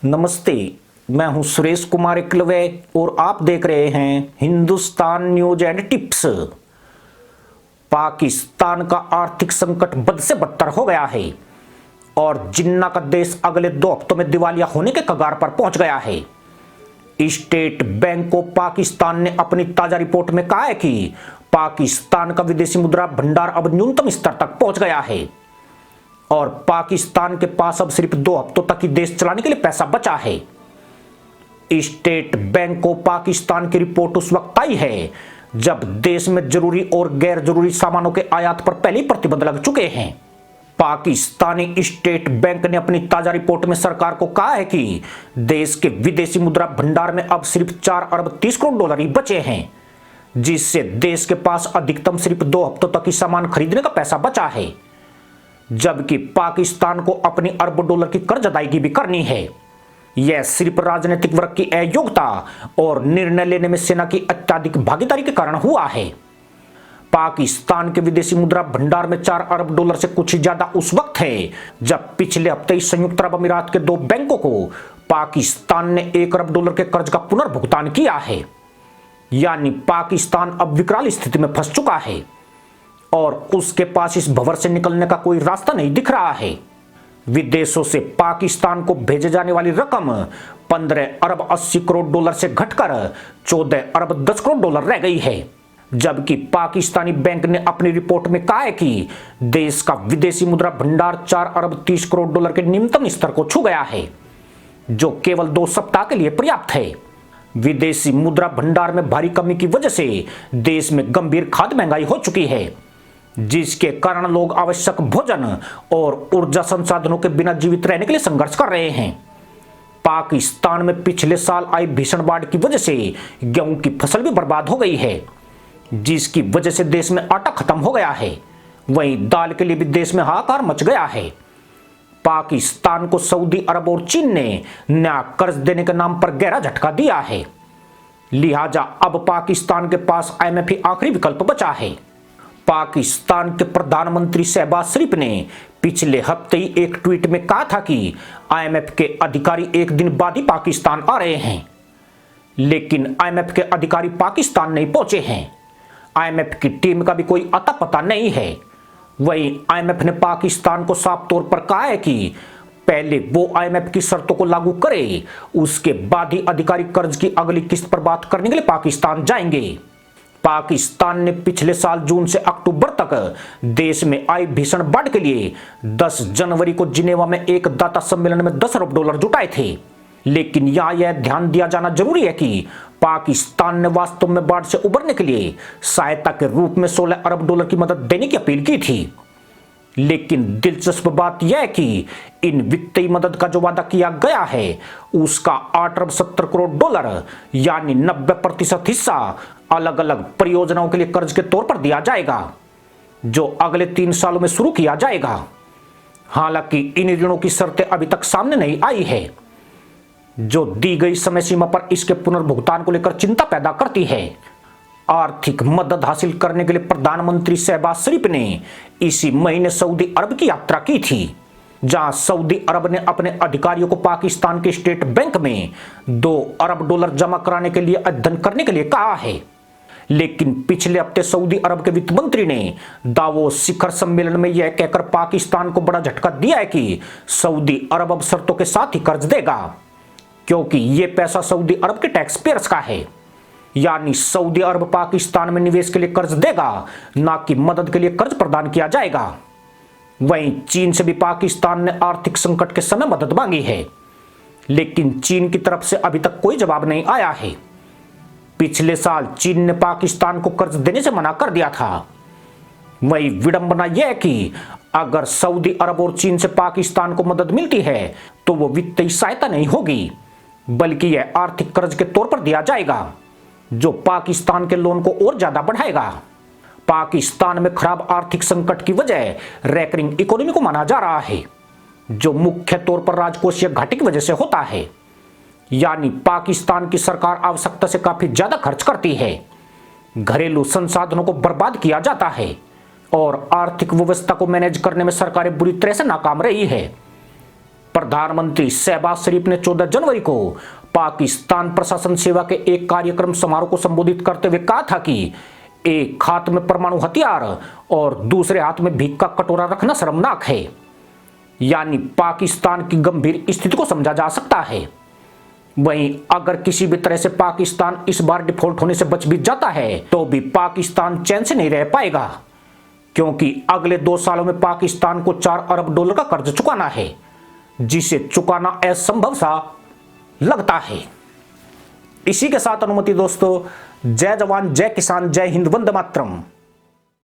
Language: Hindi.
नमस्ते। मैं हूं सुरेश कुमार एकलवे और आप देख रहे हैं Hindustan news and tips. Pakistan का आर्थिक संकट बद से बदतर हो गया है और जिन्ना का देश अगले 2 हफ्तों में दिवालिया होने के कगार पर पहुंच गया है। स्टेट बैंक को पाकिस्तान ने अपनी ताजा रिपोर्ट में कहा है कि पाकिस्तान का विदेशी मुद्रा भंडार अब न्यूनतम स्तर तक पहुंच गया है और पाकिस्तान के पास अब सिर्फ 2 हफ्तों तक ही देश चलाने के लिए पैसा बचा है। स्टेट बैंक को पाकिस्तान की रिपोर्ट उस वक्त आई है जब देश में जरूरी और गैर जरूरी सामानों के आयात पर पहले ही प्रतिबंध लग चुके हैं। पाकिस्तानी स्टेट बैंक ने अपनी ताजा रिपोर्ट में सरकार को कहा है कि देश के विदेशी मुद्रा भंडार में अब सिर्फ 4 अरब 30 करोड़ डॉलर ही बचे हैं, जिससे देश के पास अधिकतम सिर्फ 2 हफ्तों तक ही सामान खरीदने का पैसा बचा है, जबकि पाकिस्तान को अपनी अरबों डॉलर की कर्ज अदायगी भी करनी है। यह सिर्फ राजनीतिक वर्ग की अयोग्यता और निर्णय लेने में सेना की अत्यधिक भागीदारी के कारण हुआ है। पाकिस्तान के विदेशी मुद्रा भंडार में 4 अरब डॉलर से कुछ ही ज्यादा उस वक्त है जब पिछले हफ्ते ही संयुक्त अरब अमीरात के 2 बैंकों को पाकिस्तान ने 1 अरब डॉलर के कर्ज का पुनर्भुगतान किया है। यानी पाकिस्तान अब विकराल स्थिति में फंस चुका है और उसके पास इस भंवर से निकलने का कोई रास्ता नहीं दिख रहा है। विदेशों से पाकिस्तान को भेजे जाने वाली रकम 15 अरब 80 करोड़ डॉलर से घटकर 14 अरब 10 करोड़ डॉलर रह गई है, जबकि पाकिस्तानी बैंक ने अपनी रिपोर्ट में कहा है कि देश का विदेशी मुद्रा भंडार 4 अरब 30 करोड़ डॉलर के निम्नतम स्तर को छू गया है, जो केवल 2 सप्ताह के लिए पर्याप्त है। विदेशी मुद्रा भंडार में भारी कमी की वजह से देश में गंभीर खाद्य महंगाई हो चुकी है, जिसके कारण लोग आवश्यक भोजन और ऊर्जा संसाधनों के बिना जीवित रहने के लिए संघर्ष कर रहे हैं। पाकिस्तान में पिछले साल आई भीषण बाढ़ की वजह से गेहूं की फसल भी बर्बाद हो गई है, जिसकी वजह से देश में आटा खत्म हो गया है। वहीं दाल के लिए भी देश में हाहाकार मच गया है। पाकिस्तान को सऊदी अरब और चीन ने नया कर्ज देने के नाम पर गहरा झटका दिया है, लिहाजा अब पाकिस्तान के पास IMF ही आखिरी विकल्प बचा है। पाकिस्तान के प्रधानमंत्री शहबाज शरीफ ने पिछले हफ्ते ही एक ट्वीट में कहा था कि IMF के अधिकारी एक दिन बाद ही पाकिस्तान आ रहे हैं, लेकिन IMF के अधिकारी पाकिस्तान नहीं पहुंचे हैं। IMF की टीम का भी कोई अता पता नहीं है। वहीं IMF ने पाकिस्तान को साफ तौर पर कहा है कि पहले वो IMF की शर्तों को लागू करे, उसके बाद ही अधिकारी कर्ज की अगली किस्त पर बात करने के लिए पाकिस्तान जाएंगे। पाकिस्तान ने पिछले साल जून से अक्टूबर तक देश में आई भीषण बाढ़ के लिए 10 जनवरी को जिनेवा में एक दाता सम्मेलन में 10 अरब डॉलर जुटाए थे। लेकिन यहां यह ध्यान दिया जाना जरूरी है कि पाकिस्तान ने वास्तव में बाढ़ से उबरने के लिए सहायता के रूप में 16 अरब डॉलर की मदद देने की अपील की थी। लेकिन दिलचस्प बात यह है कि इन वित्तीय मदद का जो वादा किया गया है उसका 8 अरब 70 करोड़ डॉलर यानी 90% हिस्सा अलग अलग परियोजनाओं के लिए कर्ज के तौर पर दिया जाएगा, जो अगले 3 सालों में शुरू किया जाएगा। हालांकि इन ऋणों की शर्तें अभी तक सामने नहीं आई है, जो दी गई समय सीमा पर इसके पुनर्भुगतान को लेकर चिंता पैदा करती है। आर्थिक मदद हासिल करने के लिए प्रधानमंत्री शहबाज शरीफ ने इसी महीने सऊदी अरब की यात्रा की थी, जहां सऊदी अरब ने अपने अधिकारियों को पाकिस्तान के स्टेट बैंक में 2 अरब डॉलर जमा कराने के लिए अध्ययन करने के लिए कहा है। लेकिन पिछले हफ्ते सऊदी अरब के वित्त मंत्री ने दावोस शिखर सम्मेलन में यह कहकर पाकिस्तान को बड़ा झटका दिया है कि सऊदी अरब अब शर्तों के साथ ही कर्ज देगा, क्योंकि यह पैसा सऊदी अरब के टैक्स पेयर्स का है। यानी सऊदी अरब पाकिस्तान में निवेश के लिए कर्ज देगा, ना कि मदद के लिए कर्ज प्रदान किया जाएगा। वहीं चीन से भी पाकिस्तान ने आर्थिक संकट के समय मदद मांगी है, लेकिन चीन की तरफ से अभी तक कोई जवाब नहीं आया है। पिछले साल चीन ने पाकिस्तान को कर्ज देने से मना कर दिया था। वहीं विडंबना यह है कि अगर सऊदी अरब और चीन से पाकिस्तान को मदद मिलती है तो वो वित्तीय सहायता नहीं होगी, बल्कि यह आर्थिक कर्ज के तौर पर दिया जाएगा, जो पाकिस्तान के लोन को और ज्यादा बढ़ाएगा। पाकिस्तान में खराब आर्थिक संकट की वजह रैकरिंग इकोनॉमी को माना जा रहा है, जो मुख्य तौर पर राजकोषीय घाटे की वजह से होता है। यानी पाकिस्तान की सरकार आवश्यकता से काफी ज्यादा खर्च करती है, घरेलू संसाधनों को बर्बाद किया जाता है और आर्थिक व्यवस्था को मैनेज करने में सरकारें बुरी तरह से नाकाम रही है। प्रधानमंत्री शहबाज शरीफ ने 14 जनवरी को पाकिस्तान प्रशासन सेवा के एक कार्यक्रम समारोह को संबोधित करते हुए कहा था कि एक हाथ में परमाणु हथियार और दूसरे हाथ में भीख का कटोरा रखना शर्मनाक है। यानी पाकिस्तान की गंभीर स्थिति को समझा जा सकता है। वहीं अगर किसी भी तरह से पाकिस्तान इस बार डिफॉल्ट होने से बच भी जाता है तो भी पाकिस्तान चैन से नहीं रह पाएगा, क्योंकि अगले 2 सालों में पाकिस्तान को $4 अरब का कर्ज चुकाना है, जिसे चुकाना असंभव सा लगता है। इसी के साथ अनुमति दोस्तों, जय जवान जय किसान जय हिंद वंदे मातरम।